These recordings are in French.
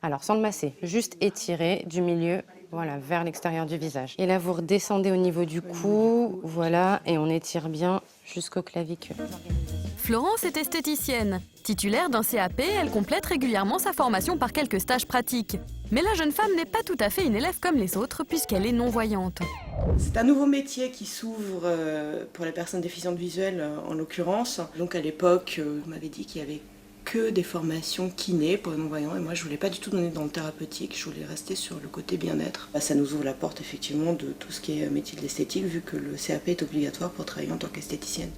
Alors, sans le masser, juste étirer du milieu, voilà, vers l'extérieur du visage. Et là, vous redescendez au niveau du cou, voilà, et on étire bien jusqu'au clavicule. Florence est esthéticienne. Titulaire d'un CAP, elle complète régulièrement sa formation par quelques stages pratiques. Mais la jeune femme n'est pas tout à fait une élève comme les autres, puisqu'elle est non-voyante. C'est un nouveau métier qui s'ouvre pour les personnes déficientes visuelles en l'occurrence. Donc à l'époque, on m'avait dit qu'il y avait que des formations kiné pour les non-voyants et moi je voulais pas du tout donner dans le thérapeutique, je voulais rester sur le côté bien-être. Ça nous ouvre la porte effectivement de tout ce qui est métier de l'esthétique vu que le CAP est obligatoire pour travailler en tant qu'esthéticienne.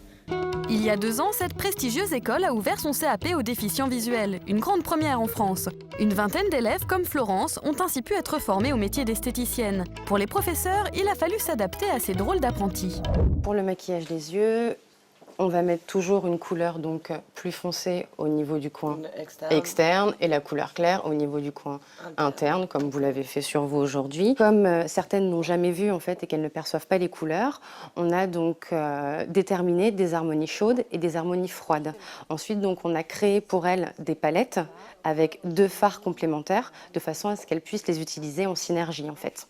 Il y a 2 ans, cette prestigieuse école a ouvert son CAP aux déficients visuels, une grande première en France. Une vingtaine d'élèves comme Florence ont ainsi pu être formés au métier d'esthéticienne. Pour les professeurs, il a fallu s'adapter à ces drôles d'apprentis. Pour le maquillage des yeux, on va mettre toujours une couleur donc plus foncée au niveau du coin externe et la couleur claire au niveau du coin interne, comme vous l'avez fait sur vous aujourd'hui. Comme certaines n'ont jamais vu en fait et qu'elles ne perçoivent pas les couleurs, on a donc déterminé des harmonies chaudes et des harmonies froides. Ensuite, donc, on a créé pour elles des palettes avec 2 fards complémentaires de façon à ce qu'elles puissent les utiliser en synergie en fait.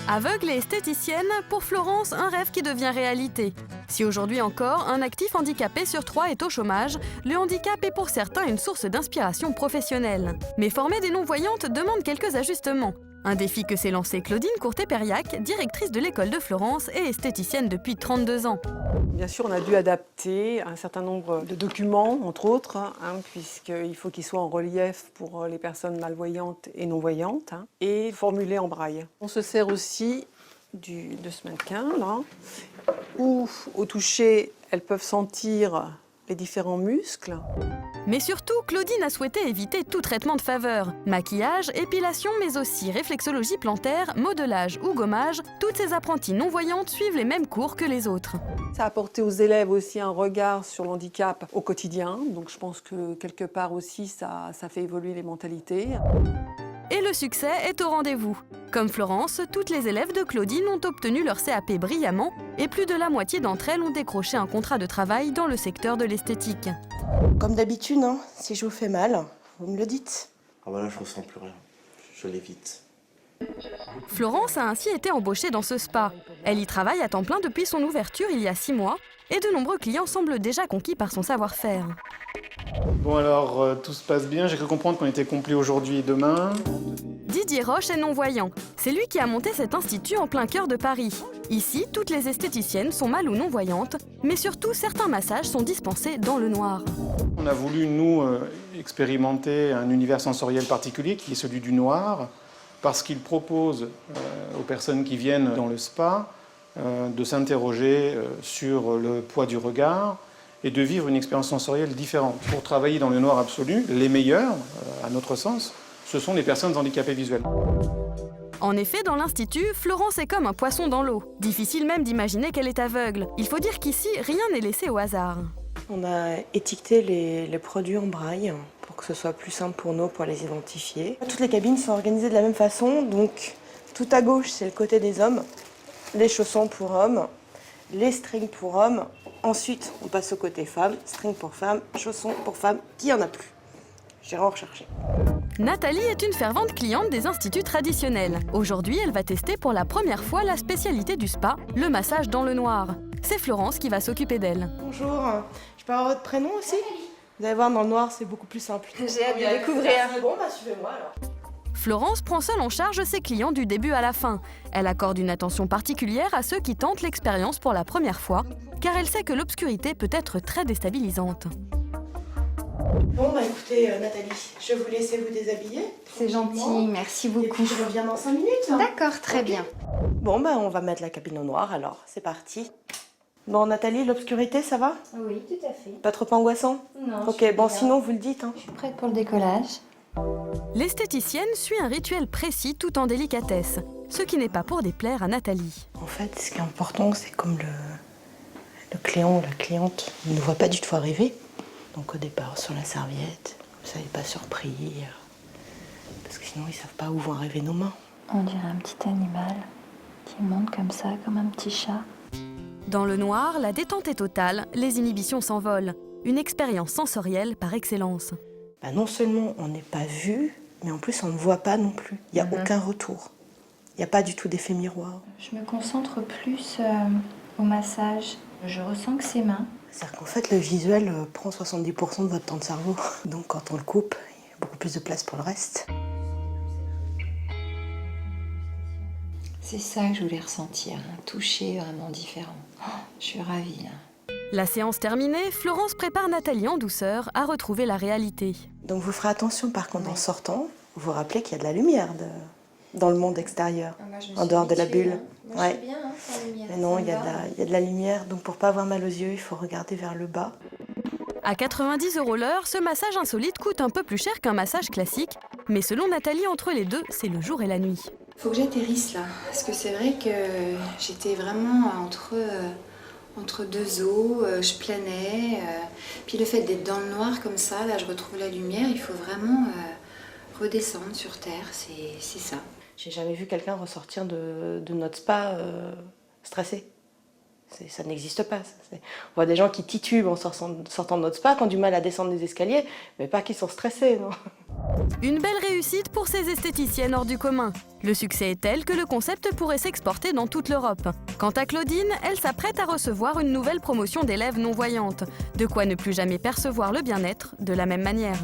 Aveugle et esthéticienne, pour Florence, un rêve qui devient réalité. Si aujourd'hui encore, un actif handicapé sur 3 est au chômage, le handicap est pour certains une source d'inspiration professionnelle. Mais former des non-voyantes demande quelques ajustements. Un défi que s'est lancé Claudine Courtet-Périac, directrice de l'école de Florence et esthéticienne depuis 32 ans. Bien sûr, on a dû adapter un certain nombre de documents, entre autres, puisqu'il faut qu'ils soient en relief pour les personnes malvoyantes et non-voyantes, et formulés en braille. On se sert aussi de ce mannequin, là, où, au toucher, elles peuvent sentir les différents muscles. Mais surtout, Claudine a souhaité éviter tout traitement de faveur. Maquillage, épilation, mais aussi réflexologie plantaire, modelage ou gommage, toutes ces apprenties non-voyantes suivent les mêmes cours que les autres. Ça a apporté aux élèves aussi un regard sur l'handicap au quotidien, donc je pense que quelque part aussi ça fait évoluer les mentalités. Et le succès est au rendez-vous. Comme Florence, toutes les élèves de Claudine ont obtenu leur CAP brillamment et plus de la moitié d'entre elles ont décroché un contrat de travail dans le secteur de l'esthétique. Comme d'habitude, si je vous fais mal, vous me le dites. Ah bah là je ressens plus rien, je l'évite. Florence a ainsi été embauchée dans ce spa. Elle y travaille à temps plein depuis son ouverture il y a 6 mois et de nombreux clients semblent déjà conquis par son savoir-faire. Bon alors, tout se passe bien, j'ai cru comprendre qu'on était complet aujourd'hui et demain. Didier Roche est non-voyant. C'est lui qui a monté cet institut en plein cœur de Paris. Ici, toutes les esthéticiennes sont mal ou non-voyantes, mais surtout certains massages sont dispensés dans le noir. On a voulu, nous, expérimenter un univers sensoriel particulier qui est celui du noir, parce qu'il propose aux personnes qui viennent dans le spa de s'interroger sur le poids du regard et de vivre une expérience sensorielle différente. Pour travailler dans le noir absolu, les meilleurs, à notre sens, ce sont les personnes handicapées visuelles. En effet, dans l'Institut, Florence est comme un poisson dans l'eau. Difficile même d'imaginer qu'elle est aveugle. Il faut dire qu'ici, rien n'est laissé au hasard. On a étiqueté les produits en braille pour que ce soit plus simple pour nous pour les identifier. Toutes les cabines sont organisées de la même façon, donc tout à gauche c'est le côté des hommes, les chaussons pour hommes, les strings pour hommes. Ensuite on passe au côté femmes, strings pour femmes, chaussons pour femmes, qui en a plus. J'irai en rechercher. Nathalie est une fervente cliente des instituts traditionnels. Aujourd'hui, elle va tester pour la première fois la spécialité du spa, le massage dans le noir. C'est Florence qui va s'occuper d'elle. Bonjour, je peux avoir votre prénom aussi? Vous allez voir, dans le noir c'est beaucoup plus simple. J'ai hâte de découvrir. Bon, suivez-moi alors. Florence prend seule en charge ses clients du début à la fin. Elle accorde une attention particulière à ceux qui tentent l'expérience pour la première fois, car elle sait que l'obscurité peut être très déstabilisante. Bon bah écoutez Nathalie, je vais vous laisser vous déshabiller. C'est gentil, merci beaucoup. Et puis je reviens dans 5 minutes. D'accord, très bien. Bon bah on va mettre la cabine au noir alors, c'est parti. Bon Nathalie, l'obscurité ça va? Oui, tout à fait. Pas trop angoissant? Non. Ok, bon sinon vous le dites. Je suis prête pour le décollage. L'esthéticienne suit un rituel précis tout en délicatesse, ce qui n'est pas pour déplaire à Nathalie. En fait, ce qui est important, c'est comme le client ou la cliente ne nous voit pas du tout arriver. Donc au départ, sur la serviette, comme ça, il n'est pas surpris. Parce que sinon, ils ne savent pas où vont arriver nos mains. On dirait un petit animal qui monte comme ça, comme un petit chat. Dans le noir, la détente est totale, les inhibitions s'envolent. Une expérience sensorielle par excellence. Non seulement on n'est pas vu, mais en plus on ne voit pas non plus. Il n'y a aucun retour. Il n'y a pas du tout d'effet miroir. Je me concentre plus au massage. Je ressens que c'est main. C'est-à-dire qu'en fait, le visuel prend 70% de votre temps de cerveau. Donc quand on le coupe, il y a beaucoup plus de place pour le reste. C'est ça que je voulais ressentir, un toucher vraiment différent. Oh, je suis ravie. La séance terminée, Florence prépare Nathalie en douceur à retrouver la réalité. Donc vous ferez attention par contre en sortant, vous vous rappelez qu'il y a de la lumière dans le monde extérieur, en dehors de la bulle. Moi, je suis bien, sans lumière. Mais non, il y a de la lumière, donc pour pas avoir mal aux yeux, il faut regarder vers le bas. À 90 € l'heure, ce massage insolite coûte un peu plus cher qu'un massage classique. Mais selon Nathalie, entre les deux, c'est le jour et la nuit. Faut que j'atterrisse là, parce que c'est vrai que j'étais vraiment entre deux eaux, je planais. Puis le fait d'être dans le noir comme ça, là je retrouve la lumière, il faut vraiment redescendre sur terre, c'est ça. J'ai jamais vu quelqu'un ressortir de notre spa stressé. Ça n'existe pas. On voit des gens qui titubent en sortant de notre spa, qui ont du mal à descendre les escaliers, mais pas qui sont stressés, non. Une belle réussite pour ces esthéticiennes hors du commun. Le succès est tel que le concept pourrait s'exporter dans toute l'Europe. Quant à Claudine, elle s'apprête à recevoir une nouvelle promotion d'élèves non-voyantes. De quoi ne plus jamais percevoir le bien-être de la même manière.